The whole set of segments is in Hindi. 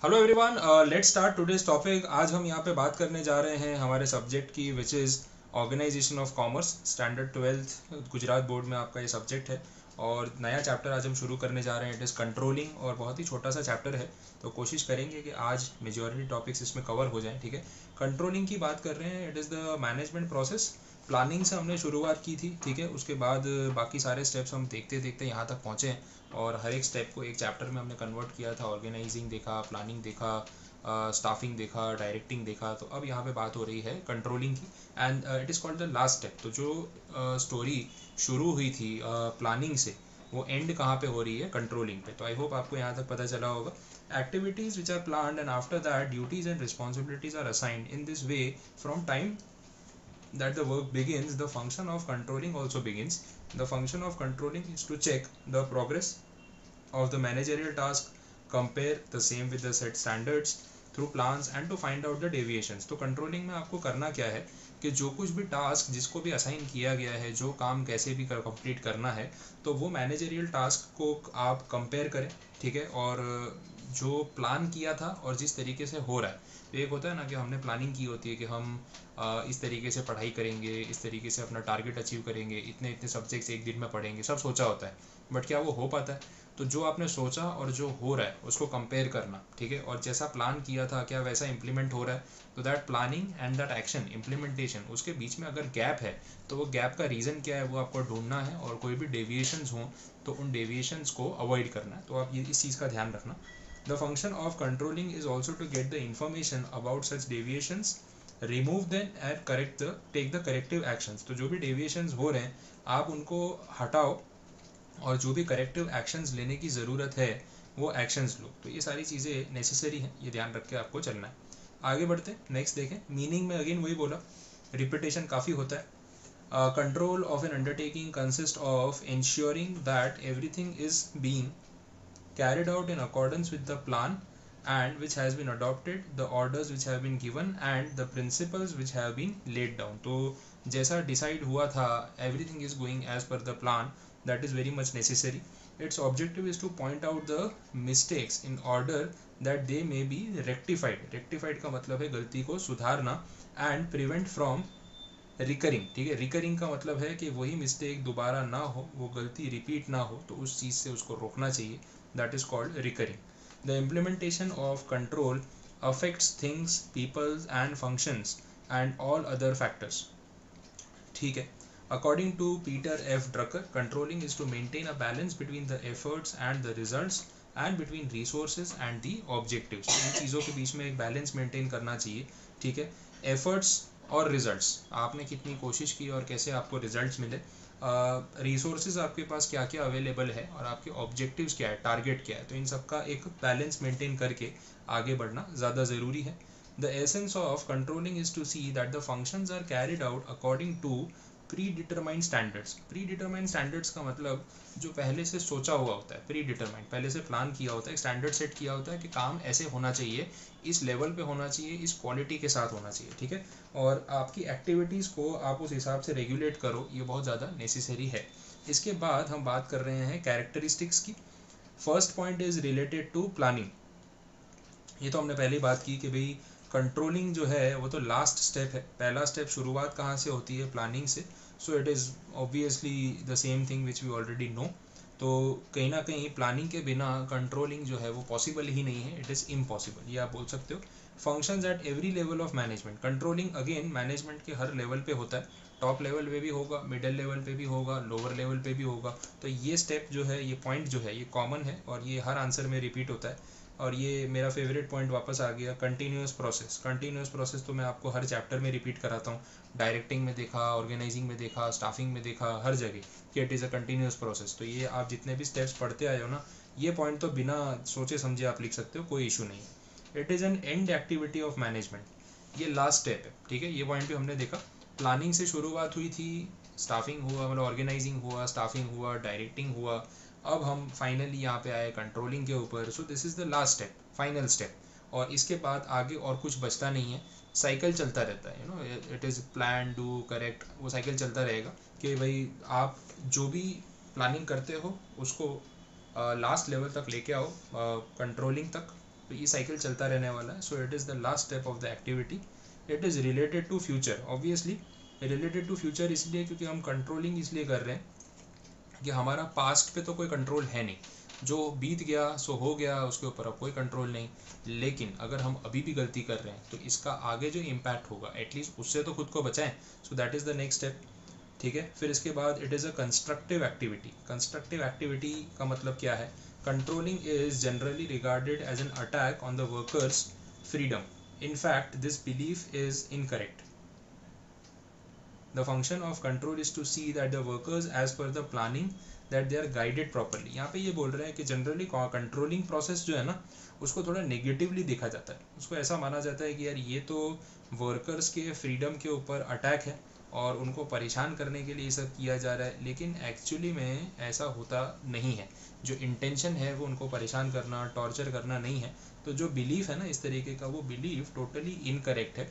Hello everyone, let's start today's topic. आज हम यहाँ पे बात करने जा रहे हैं हमारे सब्जेक्ट की, which is organization of commerce. Standard 12th Gujarat board में आपका ये सब्जेक्ट है और नया चैप्टर आज हम शुरू करने जा रहे हैं। इट इज़ कंट्रोलिंग और बहुत ही छोटा सा चैप्टर है, तो कोशिश करेंगे कि आज मेजॉरिटी टॉपिक्स इसमें कवर हो जाएं। ठीक है, कंट्रोलिंग की बात कर रहे हैं। It is the management process. Planning से हमने शुरुआत की थी, ठीक है। उसके बाद बाकी सारे स्टेप्स हम देखते देखते यहाँ तक पहुँचे हैं और हर एक स्टेप को एक चैप्टर में हमने कन्वर्ट किया था। ऑर्गेनाइजिंग देखा, प्लानिंग देखा, स्टाफिंग देखा, डायरेक्टिंग देखा। तो अब यहाँ पे बात हो रही है कंट्रोलिंग की and it is called the last step. तो जो स्टोरी शुरू हुई थी प्लानिंग से, वो एंड कहाँ पे हो रही है? कंट्रोलिंग पे। तो आई होप आपको यहाँ तक पता चला होगा। Activities which are planned and after that duties and responsibilities are assigned in this way from time that the work begins. The function of controlling also begins. The function of controlling is to check the progress of the managerial task, compare the same with the set standards through plans and to find out the deviations. तो कंट्रोलिंग में आपको करना क्या है कि जो कुछ भी टास्क जिसको भी असाइन किया गया है, जो काम कैसे भी कंप्लीट करना है, तो वो मैनेजरियल टास्क को आप कंपेयर करें, ठीक है। और जो प्लान किया था और जिस तरीके से हो रहा है, तो एक होता है ना कि हमने प्लानिंग की होती है कि हम इस तरीके से पढ़ाई करेंगे, इस तरीके से अपना टारगेट अचीव करेंगे, इतने इतने सब्जेक्ट्स एक दिन में पढ़ेंगे, सब सोचा होता है। बट क्या वो हो पाता है? तो जो आपने सोचा और जो हो रहा है उसको कंपेयर करना, ठीक है। और जैसा प्लान किया था क्या वैसा इंप्लीमेंट हो रहा है? तो that planning and that action implementation, उसके बीच में अगर गैप है तो वो गैप का रीज़न क्या है वो आपको ढूंढना है। और कोई भी डेविएशंस हों तो उन डेविएशंस को अवॉइड करना है। तो आप ये इस चीज़ का ध्यान रखना। The function of controlling is also to get the information about such deviations, remove them and take the corrective actions. तो जो भी deviations हो रहे हैं आप उनको हटाओ और जो भी corrective actions लेने की ज़रूरत है वो actions लो। तो ये सारी चीज़ें necessary हैं, ये ध्यान रख के आपको चलना है। आगे बढ़ते हैं, नेक्स्ट देखें। मीनिंग में अगेन वही बोला, रिपीटेशन काफ़ी होता है। Control of N undertaking consist of ensuring that everything is being carried out in accordance with the plan and which has been adopted, the orders which have been given and the principles which have been laid down. तो जैसा डिसाइड हुआ था, everything is going as per the plan, that is very much necessary. Its objective is to point out the mistakes in order that they may be rectified. Rectified का मतलब है गलती को सुधारना and prevent from रिकरिंग, ठीक है। रिकरिंग का मतलब है कि वही मिस्टेक दोबारा ना हो, वो गलती रिपीट ना हो, तो उस चीज़ से उसको रोकना चाहिए। That is called recurring. The implementation of control affects things, peoples and functions and all other factors, ठीक है। According to Peter F Drucker, controlling is to maintain a balance between the efforts and the results and between resources and the objectives. इन चीज़ों के बीच में एक बैलेंस मेंटेन करना चाहिए, ठीक है। एफर्ट्स और रिजल्ट्स, आपने कितनी कोशिश की और कैसे आपको रिजल्ट्स मिले। रिसोर्सेज आपके पास क्या क्या अवेलेबल है और आपके ऑब्जेक्टिव्स क्या है, टारगेट क्या है। तो इन सब का एक बैलेंस मेंटेन करके आगे बढ़ना ज़्यादा ज़रूरी है। The essence of controlling is to see that the functions are carried out according to predetermined standards. Predetermined standards का मतलब जो पहले से सोचा हुआ होता है। प्री डिटरमाइंड, पहले से प्लान किया होता है, एक स्टैंडर्ड सेट किया होता है कि काम ऐसे होना चाहिए, इस लेवल पे होना चाहिए, इस क्वालिटी के साथ होना चाहिए, ठीक है। और आपकी एक्टिविटीज़ को आप उस हिसाब से रेगुलेट करो, ये बहुत ज़्यादा नेसेसरी है। इसके बाद हम बात कर रहे हैं कैरेक्टरिस्टिक्स की। First point is related to planning. ये तो हमने पहले ही बात की कि भाई कंट्रोलिंग जो है वो तो लास्ट स्टेप है। पहला स्टेप शुरुआत कहाँ से होती है? प्लानिंग से। So it is obviously the same thing which we already know. तो कहीं ना कहीं प्लानिंग के बिना कंट्रोलिंग जो है वो पॉसिबल ही नहीं है, इट इज़ इम्पॉसिबल, ये आप बोल सकते हो। Functions at every level of management, controlling again management के हर लेवल पे होता है। टॉप लेवल पे भी होगा, मिडिल लेवल पे भी होगा, लोअर लेवल पे भी होगा। तो ये स्टेप जो है, ये पॉइंट जो है, ये कॉमन है और ये हर आंसर में रिपीट होता है। और ये मेरा फेवरेट पॉइंट वापस आ गया, कंटिन्यूस प्रोसेस। कंटिन्यूस प्रोसेस तो मैं आपको हर चैप्टर में रिपीट कराता हूँ। डायरेक्टिंग में देखा, ऑर्गेनाइजिंग में देखा, स्टाफिंग में देखा, हर जगह कि it is a continuous process. तो ये आप जितने भी स्टेप्स पढ़ते आए हो ना, ये पॉइंट तो बिना सोचे समझे आप लिख सकते हो, कोई इशू नहीं है। It is an and activity of management, ये लास्ट स्टेप है, ठीक है। ये पॉइंट भी हमने देखा। प्लानिंग से शुरुआत हुई थी, स्टाफिंग हुआ, मतलब ऑर्गेनाइजिंग हुआ, स्टाफिंग हुआ, डायरेक्टिंग हुआ, अब हम फाइनली यहाँ पे आए कंट्रोलिंग के ऊपर। So this is the last step, final step. और इसके बाद आगे और कुछ बचता नहीं है, साइकिल चलता रहता है, you know, it is plan, do, correct, वो साइकिल चलता रहेगा कि भाई आप जो भी प्लानिंग करते हो उसको लास्ट लेवल तक लेके आओ, कंट्रोलिंग तक। तो ये साइकिल चलता रहने वाला है. So it is the last step of the activity. It is related to future. Obviously related to future इसलिए क्योंकि हम कंट्रोलिंग इसलिए कर रहे हैं कि हमारा पास्ट पे तो कोई कंट्रोल है नहीं, जो बीत गया सो हो गया, उसके ऊपर अब कोई कंट्रोल नहीं. लेकिन अगर हम अभी भी गलती कर रहे हैं तो इसका आगे जो इम्पैक्ट होगा एटलीस्ट उससे तो खुद को बचाएं. So that is the next step. ठीक है. फिर इसके बाद it is a constructive activity. Constructive activity का मतलब क्या है? Controlling is generally regarded as an attack on the workers freedom. In fact, this belief is incorrect. The function of control is to see that the workers, as per the planning, that they are guided properly. यहाँ पे ये बोल रहे हैं कि जनरली कंट्रोलिंग प्रोसेस जो है ना उसको थोड़ा नेगेटिवली देखा जाता है. उसको ऐसा माना जाता है कि यार ये तो वर्कर्स के फ्रीडम के ऊपर अटैक है और उनको परेशान करने के लिए ये सब किया जा रहा है. लेकिन एक्चुअली में ऐसा होता नहीं है. जो इंटेंशन है वो उनको परेशान करना, टॉर्चर करना नहीं है. तो जो बिलीफ है ना इस तरीके का, वो बिलीफ टोटली इनकरेक्ट है.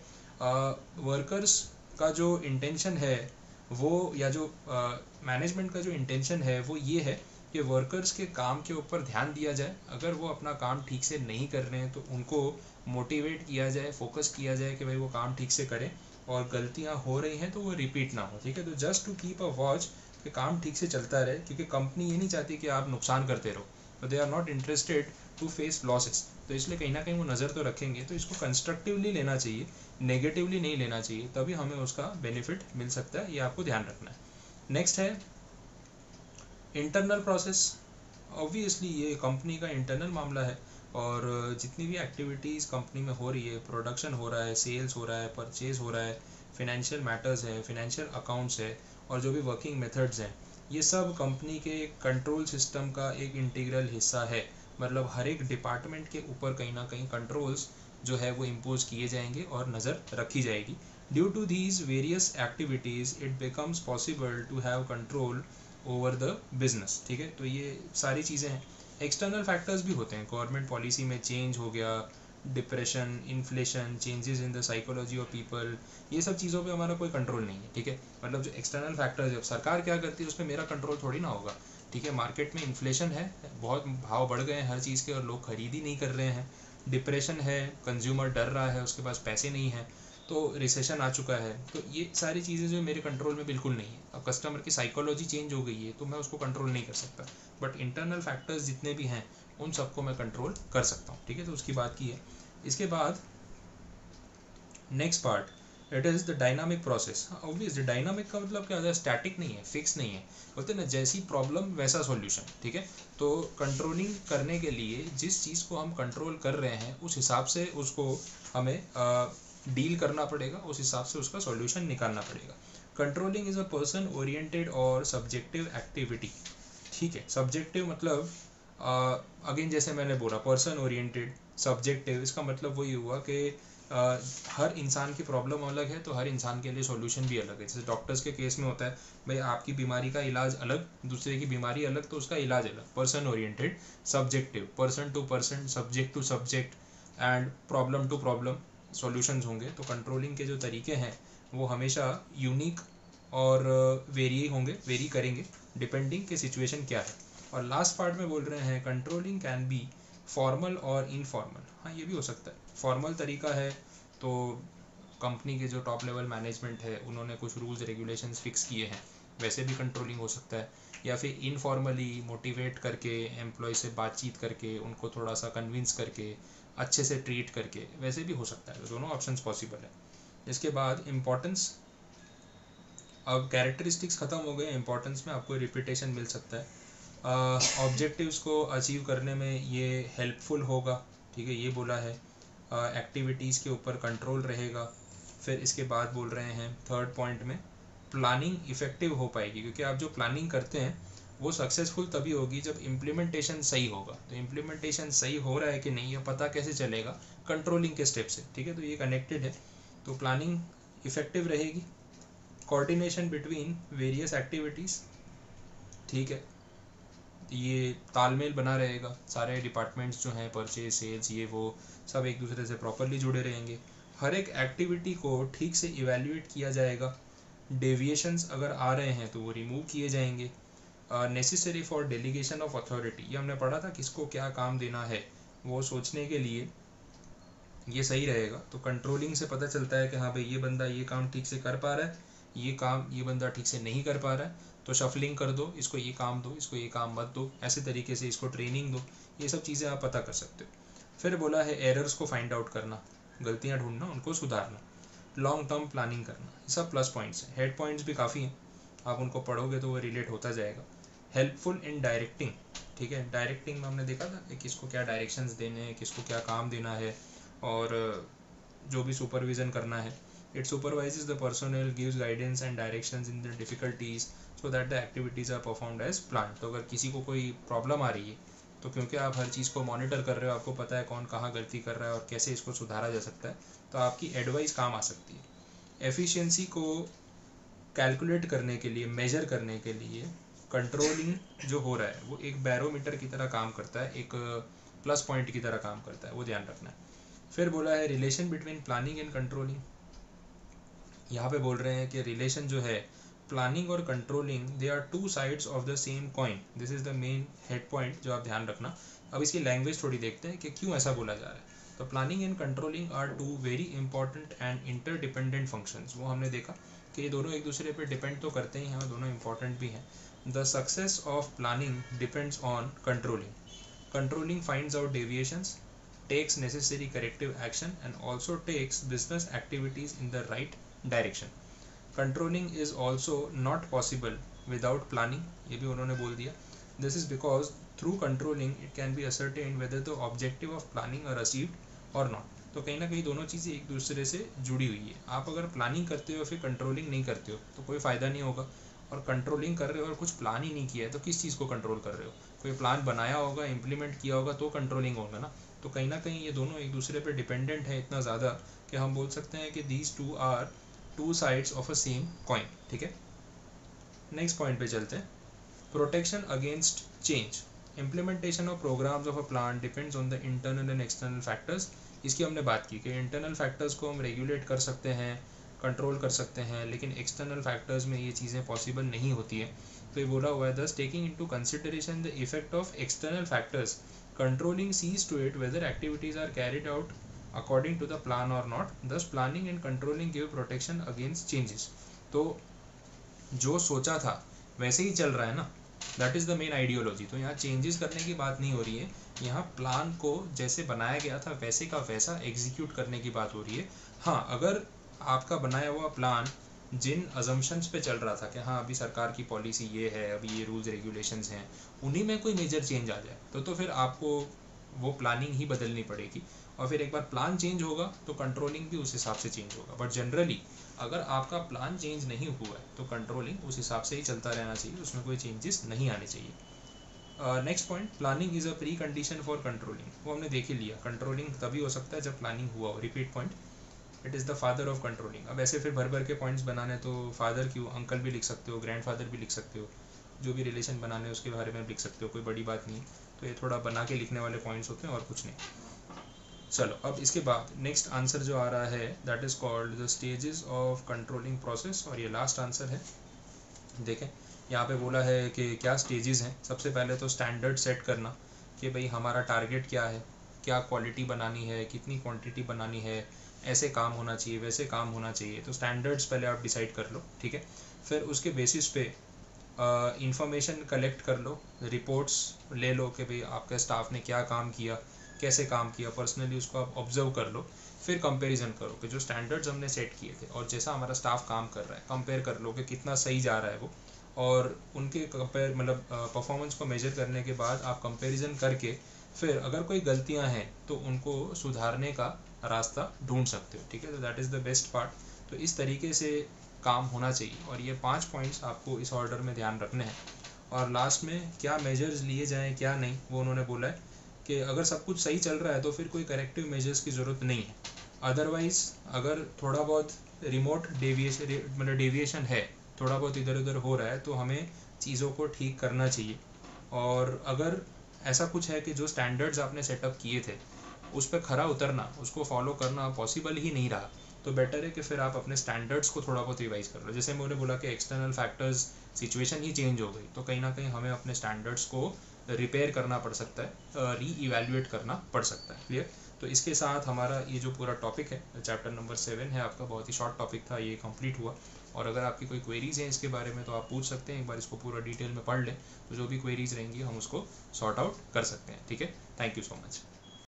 वर्कर्स का जो इंटेंशन है वो, या जो मैनेजमेंट का जो इंटेंशन है वो ये है कि वर्कर्स के काम के ऊपर ध्यान दिया जाए. अगर वो अपना काम ठीक से नहीं कर रहे हैं तो उनको मोटिवेट किया जाए, फोकस किया जाए कि भाई वो काम ठीक से करें, और गलतियां हो रही हैं तो वो रिपीट ना हो. ठीक है. तो just to keep a watch कि काम ठीक से चलता रहे, क्योंकि कंपनी ये नहीं चाहती कि आप नुकसान करते रहो. तो they are not interested to face losses. तो इसलिए कहीं ना कहीं वो नज़र तो रखेंगे. तो इसको कंस्ट्रक्टिवली लेना चाहिए, नेगेटिवली नहीं लेना चाहिए, तभी हमें उसका बेनिफिट मिल सकता है. ये आपको ध्यान रखना है. नेक्स्ट है इंटरनल प्रोसेस. ऑब्वियसली ये कंपनी का इंटरनल मामला है, और जितनी भी एक्टिविटीज़ कंपनी में हो रही है, प्रोडक्शन हो रहा है, सेल्स हो रहा है, परचेज हो रहा है, फिनेंशियल मैटर्स है, फिनेंशियल अकाउंट्स है, और जो भी वर्किंग मेथड्स हैं, ये सब कंपनी के कंट्रोल सिस्टम का एक इंटीग्रल हिस्सा है. मतलब हर एक डिपार्टमेंट के ऊपर कहीं ना कहीं कंट्रोल्स जो है वो इम्पोज किए जाएंगे और नज़र रखी जाएगी. Due to these various activities it becomes possible to have control over the business. ठीक है. तो ये सारी चीज़ें हैं. एक्सटर्नल फैक्टर्स भी होते हैं. गवर्नमेंट पॉलिसी में चेंज हो गया, depression, inflation, changes in the psychology of people, ये सब चीज़ों पे हमारा कोई कंट्रोल नहीं है. ठीक है. मतलब जो एक्सटर्नल फैक्टर्स है, सरकार क्या करती है उस पर मेरा कंट्रोल थोड़ी ना होगा. ठीक है. मार्केट में इन्फ्लेशन है, बहुत भाव बढ़ गए हैं हर चीज़ के और लोग खरीद ही नहीं कर रहे हैं. डिप्रेशन है, कंज्यूमर डर रहा है, उसके पास पैसे नहीं हैं, तो रिसेशन आ चुका है. तो ये सारी चीज़ें जो मेरे कंट्रोल में बिल्कुल नहीं है. अब कस्टमर की साइकोलॉजी चेंज हो गई है तो मैं उसको कंट्रोल नहीं कर सकता, बट इंटरनल फैक्टर्स जितने भी हैं उन सबको मैं कंट्रोल कर सकता हूँ. ठीक है. तो उसकी बात की है. इसके बाद next part, it is the dynamic process. Obviously dynamic का मतलब क्या होता है? स्टैटिक नहीं है, फिक्स नहीं है. बोलते ना जैसी प्रॉब्लम वैसा सॉल्यूशन. ठीक है. तो कंट्रोलिंग करने के लिए जिस चीज़ को हम कंट्रोल कर रहे हैं उस हिसाब से उसको हमें डील करना पड़ेगा, उस हिसाब से उसका सॉल्यूशन निकालना पड़ेगा. Controlling is a person oriented और सब्जेक्टिव एक्टिविटी. ठीक है. सब्जेक्टिव मतलब अगेन जैसे मैंने बोला पर्सन ओरिएंटेड, सब्जेक्टिव, इसका मतलब वही हुआ कि हर इंसान की प्रॉब्लम अलग है तो हर इंसान के लिए सॉल्यूशन भी अलग है. जैसे डॉक्टर्स के केस में होता है भाई आपकी बीमारी का इलाज अलग, दूसरे की बीमारी अलग, तो उसका इलाज अलग. Person oriented. Subjective, person to person, subject to subject, and problem to problem solutions होंगे. तो कंट्रोलिंग के जो तरीके हैं वो हमेशा यूनिक और वेरी करेंगे डिपेंडिंग कि सिचुएशन क्या है. और लास्ट पार्ट में बोल रहे हैं कंट्रोलिंग कैन बी फॉर्मल और इनफॉर्मल. हाँ, ये भी हो सकता है. फॉर्मल तरीका है तो कंपनी के जो टॉप लेवल मैनेजमेंट है उन्होंने कुछ रूल्स रेगुलेशंस फिक्स किए हैं, वैसे भी कंट्रोलिंग हो सकता है. या फिर इनफॉर्मली मोटिवेट करके, एम्प्लॉय से बातचीत करके, उनको थोड़ा सा कन्विंस करके, अच्छे से ट्रीट करके, वैसे भी हो सकता है. तो दोनों ऑप्शंस पॉसिबल है. इसके बाद इम्पोर्टेंस. अब कैरेक्टरिस्टिक्स ख़त्म हो गए, इंपॉर्टेंस में आपको रिपीटेशन मिल सकता है. ऑब्जेक्टिव्स को अचीव करने में ये हेल्पफुल होगा. ठीक है. ये बोला है. एक्टिविटीज़ के ऊपर कंट्रोल रहेगा. फिर इसके बाद बोल रहे हैं थर्ड पॉइंट में प्लानिंग इफ़ेक्टिव हो पाएगी, क्योंकि आप जो प्लानिंग करते हैं वो सक्सेसफुल तभी होगी जब इम्प्लीमेंटेशन सही होगा. तो इम्प्लीमेंटेशन सही हो रहा है कि नहीं ये पता कैसे चलेगा? कंट्रोलिंग के स्टेप से. ठीक है. तो ये कनेक्टेड है. तो प्लानिंग इफ़ेक्टिव रहेगी. Coordination between various activities. ठीक है. ये तालमेल बना रहेगा. सारे डिपार्टमेंट्स जो हैं, परचेज, सेल्स, ये वो सब एक दूसरे से प्रॉपरली जुड़े रहेंगे. हर एक एक्टिविटी को ठीक से इवैल्यूएट किया जाएगा. डेविएशंस अगर आ रहे हैं तो वो रिमूव किए जाएंगे. Necessary for delegation of authority. ये हमने पढ़ा था किसको क्या काम देना है. वो सोचने के लिए ये सही रहेगा। तो कंट्रोलिंग से पता चलता है कि हाँ भाई ये बंदा ये काम ठीक से कर पा रहा है, ये काम ये बंदा ठीक से नहीं कर पा रहा है, तो शफलिंग कर दो, इसको ये काम दो, इसको ये काम मत दो, ऐसे तरीके से इसको ट्रेनिंग दो। ये सब चीज़ें आप पता कर सकते हो। फिर बोला है एरर्स को फाइंड आउट करना, गलतियाँ ढूंढना, उनको सुधारना, लॉन्ग टर्म प्लानिंग करना, ये सब प्लस पॉइंट्स हैं। हेड पॉइंट्स भी काफ़ी हैं, आप उनको पढ़ोगे तो वो रिलेट होता जाएगा। हेल्पफुल इन डायरेक्टिंग, ठीक है, डायरेक्टिंग में हमने देखा था कि किसको क्या डायरेक्शंस देने हैं, किसको क्या काम देना है, और जो भी सुपरविज़न करना है। It supervises the personal, gives guidance and directions in the difficulties so that the activities are performed as plan. तो अगर किसी को कोई प्रॉब्लम आ रही है तो क्योंकि आप हर चीज़ को मॉनिटर कर रहे हो, आपको पता है कौन कहाँ गलती कर रहा है और कैसे इसको सुधारा जा सकता है, तो आपकी एडवाइस काम आ सकती है। एफिशिएंसी को कैलकुलेट करने के लिए, मेजर करने के लिए कंट्रोलिंग जो हो रहा है वो एक बैरोमीटर की तरह काम करता है, एक प्लस पॉइंट की तरह काम करता है, वो ध्यान रखना है। फिर बोला है relation between planning and controlling. यहाँ पे बोल रहे हैं कि रिलेशन जो है प्लानिंग और controlling, they are two sides of the same coin. This is the main head point जो आप ध्यान रखना। अब इसकी लैंग्वेज थोड़ी देखते हैं कि क्यों ऐसा बोला जा रहा है। तो planning and controlling are two very important and interdependent functions. वो हमने देखा कि ये दोनों एक दूसरे पे डिपेंड तो करते ही हैं और दोनों इंपॉर्टेंट भी हैं। The success of planning depends on controlling. Controlling finds out deviations, takes necessary corrective action and also takes business activities in the right direction. Controlling is also not possible without planning, ये भी उन्होंने बोल दिया। This is because through controlling it can be ascertained whether the objective of planning are achieved or not. तो कहीं ना कहीं दोनों चीज़ें एक दूसरे से जुड़ी हुई है। आप अगर प्लानिंग करते हो फिर कंट्रोलिंग नहीं करते हो तो कोई फ़ायदा नहीं होगा, और कंट्रोलिंग कर रहे हो और कुछ प्लान ही नहीं किया है तो किस चीज़ को कंट्रोल कर रहे हो। कोई प्लान बनाया होगा, इम्प्लीमेंट किया होगा तो कंट्रोलिंग होगा ना। तो कहीं ना कहीं ये दोनों एक दूसरे पे डिपेंडेंट है इतना ज़्यादा कि हम बोल सकते हैं कि these two are two sides of a same coin, ठीक है। नेक्स्ट पॉइंट पे चलते हैं, protection against change. Implementation of programs of a plan depends on the internal and external factors. इसकी हमने बात की कि इंटरनल फैक्टर्स को हम रेगुलेट कर सकते हैं, कंट्रोल कर सकते हैं, लेकिन एक्सटर्नल फैक्टर्स में ये चीज़ें पॉसिबल नहीं होती है। तो ये बोला हुआ है दस taking into consideration the effect of external factors, controlling sees to it whether activities are carried out according to the plan or not. Thus planning and controlling give protection against changes. तो जो सोचा था वैसे ही चल रहा है ना, that is the main ideology. तो यहाँ चेंजेस करने की बात नहीं हो रही है, यहाँ प्लान को जैसे बनाया गया था वैसे का वैसा एग्जीक्यूट करने की बात हो रही है। हाँ, अगर आपका बनाया हुआ प्लान जिन अजम्पशंस पे चल रहा था कि हाँ अभी सरकार की पॉलिसी ये है, अभी ये रूल्स रेगुलेशंस हैं, उन्हीं में कोई मेजर चेंज आ जाए तो फिर आपको वो प्लानिंग ही बदलनी पड़ेगी, और फिर एक बार प्लान चेंज होगा तो कंट्रोलिंग भी उस हिसाब से चेंज होगा। बट जनरली अगर आपका प्लान चेंज नहीं हुआ है तो कंट्रोलिंग उस हिसाब से ही चलता रहना चाहिए, उसमें कोई चेंजेस नहीं आने चाहिए। Next point, planning is a pre condition for controlling. वो हमने देख ही लिया, कंट्रोलिंग तभी हो सकता है जब प्लानिंग हुआ हो। Repeat point, it is the father of controlling. अब ऐसे फिर भर भर के पॉइंट्स बनाने तो फादर क्यों, अंकल भी लिख सकते हो, ग्रैंड फादर भी लिख सकते हो, जो भी रिलेशन बनाने उसके बारे में लिख सकते हो, कोई बड़ी बात नहीं। तो ये थोड़ा बना के लिखने वाले पॉइंट्स होते हैं और कुछ नहीं। चलो अब इसके बाद नेक्स्ट आंसर जो आ रहा है that is called the stages of controlling process, और ये लास्ट आंसर है। देखें यहाँ पे बोला है कि क्या स्टेजेस हैं। सबसे पहले तो स्टैंडर्ड सेट करना कि भाई हमारा टारगेट क्या है, क्या क्वालिटी बनानी है, कितनी क्वांटिटी बनानी है, ऐसे काम होना चाहिए, वैसे काम होना चाहिए। तो स्टैंडर्ड्स पहले आप डिसाइड कर लो, ठीक है। फिर उसके बेसिस पे इंफॉर्मेशन कलेक्ट कर लो, रिपोर्ट्स ले लो कि भाई आपके स्टाफ ने क्या काम किया, कैसे काम किया, पर्सनली उसको आप ऑब्जर्व कर लो। फिर कंपैरिजन करो कि जो स्टैंडर्ड्स हमने सेट किए थे और जैसा हमारा स्टाफ काम कर रहा है, कंपेयर कर लो कि कितना सही जा रहा है वो, और उनके कंपेयर मतलब परफॉर्मेंस को मेजर करने के बाद आप कंपैरिजन करके फिर अगर कोई गलतियां हैं तो उनको सुधारने का रास्ता ढूंढ सकते हो, ठीक है। तो that is the best part. तो इस तरीके से काम होना चाहिए, और ये 5 पॉइंट्स आपको इस ऑर्डर में ध्यान रखने हैं। और लास्ट में क्या मेजर्स लिए जाएँ क्या नहीं, वो उन्होंने बोला है कि अगर सब कुछ सही चल रहा है तो फिर कोई करेक्टिव मेजर्स की ज़रूरत नहीं है। अदरवाइज़ अगर थोड़ा बहुत रिमोट डेविएशन मतलब डेविएशन है, थोड़ा बहुत इधर उधर हो रहा है, तो हमें चीज़ों को ठीक करना चाहिए। और अगर ऐसा कुछ है कि जो स्टैंडर्ड्स आपने सेटअप किए थे उस पर खरा उतरना, उसको फॉलो करना पॉसिबल ही नहीं रहा, तो बेटर है कि फिर आप अपने स्टैंडर्ड्स को थोड़ा बहुत रिवाइज कर लो। जैसे मैंने बोला कि एक्सटर्नल फैक्टर्स, सिचुएशन ही चेंज हो गई, तो कहीं ना कहीं हमें अपने स्टैंडर्ड्स को रिपेयर करना पड़ सकता है, री इवेल्युएट करना पड़ सकता है। क्लियर? तो इसके साथ हमारा ये जो पूरा टॉपिक है, चैप्टर नंबर 7 है आपका, बहुत ही शॉर्ट टॉपिक था, ये कंप्लीट हुआ। और अगर आपकी कोई क्वेरीज हैं इसके बारे में तो आप पूछ सकते हैं, एक बार इसको पूरा डिटेल में पढ़ लें, तो जो भी क्वेरीज रहेंगी हम उसको सॉर्ट आउट कर सकते हैं। ठीक है, थैंक यू सो मच।